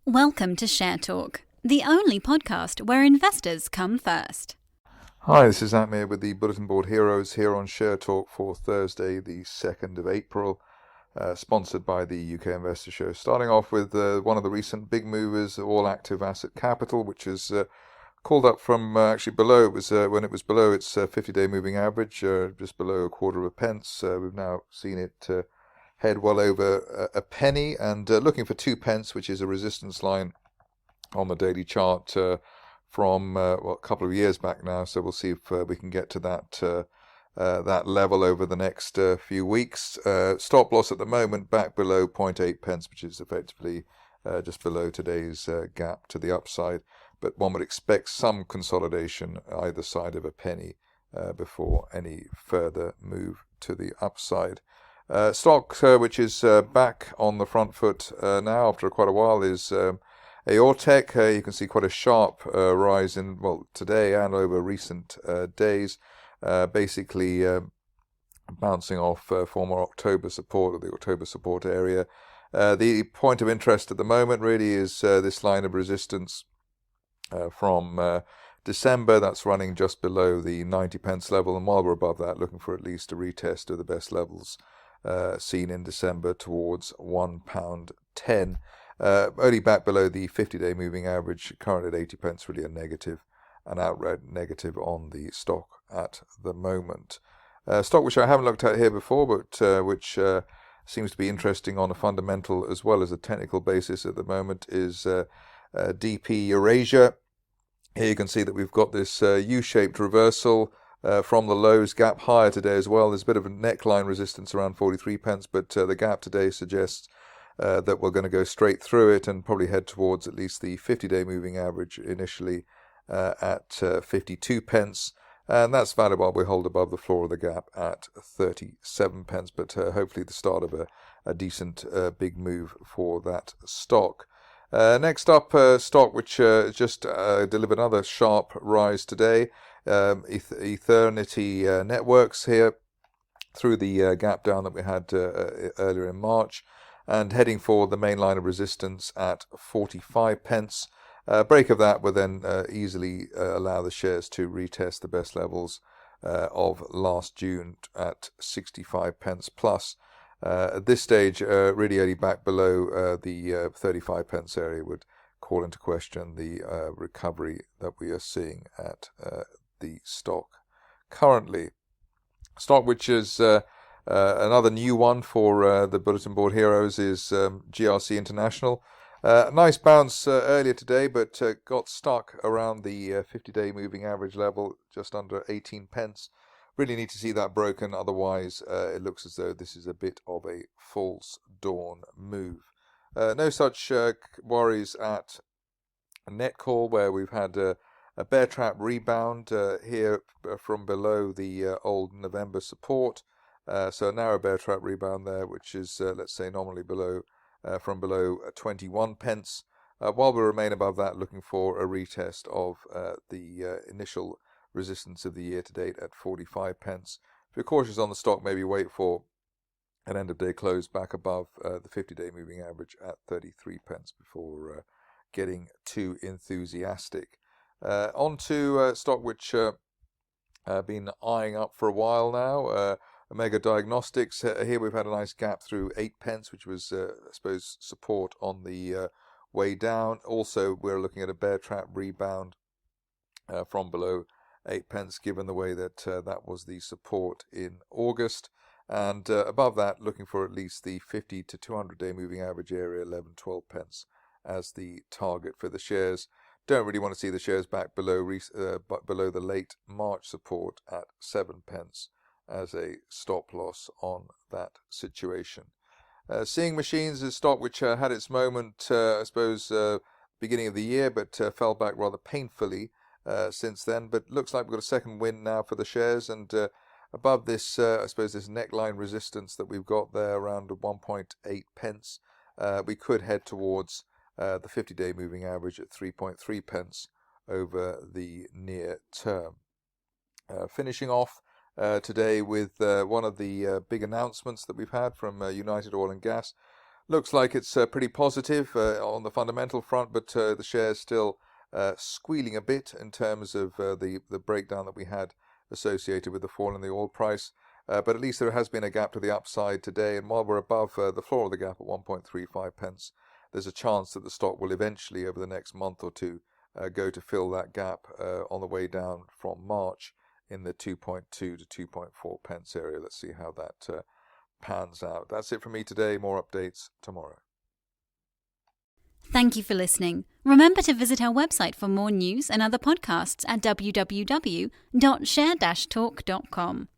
Welcome to Share Talk, the only podcast where investors come first. Hi, this is Amir with the Bulletin Board Heroes here on Share Talk for Thursday, the 2nd of April, sponsored by the UK Investor Show. Starting off with one of the recent big movers, All Active Asset Capital, which is called up from actually below. It was when it was below its 50-day moving average, just below a quarter of a pence. We've now seen it head well over a penny and looking for 2 pence, which is a resistance line on the daily chart from a couple of years back now. So we'll see if we can get to that level over the next few weeks. Stop loss at the moment back below 0.8 pence, which is effectively just below today's gap to the upside. But one would expect some consolidation either side of a penny before any further move to the upside. Stock which is back on the front foot now after quite a while is Aortec. You can see quite a sharp rise in, today and over recent days, basically bouncing off former October support, or the October support area. The point of interest at the moment really is this line of resistance from December. That's running just below the 90 pence level, and while we're above that, looking for at least a retest of the best levels seen in December towards £1.10. Only back below the 50-day moving average, current at 80 pence, really a negative, an outright negative on the stock at the moment. Stock which I haven't looked at here before, but which seems to be interesting on a fundamental as well as a technical basis at the moment is DP Eurasia. Here you can see that we've got this U-shaped reversal from the lows, gap higher today as well. There's a bit of a neckline resistance around 43 pence, but the gap today suggests that we're going to go straight through it and probably head towards at least the 50-day moving average initially at 52 pence. And that's valid while we hold above the floor of the gap at 37 pence, but hopefully the start of a decent big move for that stock. Next up, stock which just delivered another sharp rise today, Eternity Networks here through the gap down that we had earlier in March, and heading for the main line of resistance at 45 pence. Break of that would then easily allow the shares to retest the best levels of last June at 65 pence plus. At this stage, really only back below the 35 pence area would call into question the recovery that we are seeing at the stock currently. Stock which is another new one for the Bulletin Board Heroes is GRC International. Nice bounce earlier today, but got stuck around the 50-day moving average level, just under 18 pence. Really need to see that broken, otherwise it looks as though this is a bit of a false dawn move. No such worries at Netcall, where we've had a bear trap rebound here from below the old November support. So a narrow bear trap rebound there, which is, let's say, nominally below from below 21 pence. While we remain above that, looking for a retest of the initial resistance of the year to date at 45 pence. If you're cautious on the stock, maybe wait for an end of day close back above the 50-day moving average at 33 pence before getting too enthusiastic. On to stock which been eyeing up for a while now. Omega Diagnostics. Here we've had a nice gap through 8 pence, which was, I suppose, support on the way down. Also, we're looking at a bear trap rebound from below 8 pence, given the way that that was the support in August. And above that, looking for at least the 50 to 200-day moving average area, 11, 12 pence as the target for the shares. Don't really want to see the shares back below the late March support at 7 pence as a stop loss on that situation. Seeing Machines is stock which had its moment, I suppose, beginning of the year, but fell back rather painfully since then. But looks like we've got a second win now for the shares, and above this, I suppose, this neckline resistance that we've got there around 1.8 pence, we could head towards the 50-day moving average at 3.3 pence over the near term. Finishing off today with one of the big announcements that we've had from United Oil and Gas. Looks like it's pretty positive on the fundamental front, but the share's still squealing a bit in terms of the breakdown that we had associated with the fall in the oil price. But at least there has been a gap to the upside today, and while we're above the floor of the gap at 1.35 pence, there's a chance that the stock will eventually, over the next month or two, go to fill that gap on the way down from March in the 2.2 to 2.4 pence area. Let's see how that pans out. That's it from me today. More updates tomorrow. Thank you for listening. Remember to visit our website for more news and other podcasts at www.share-talk.com.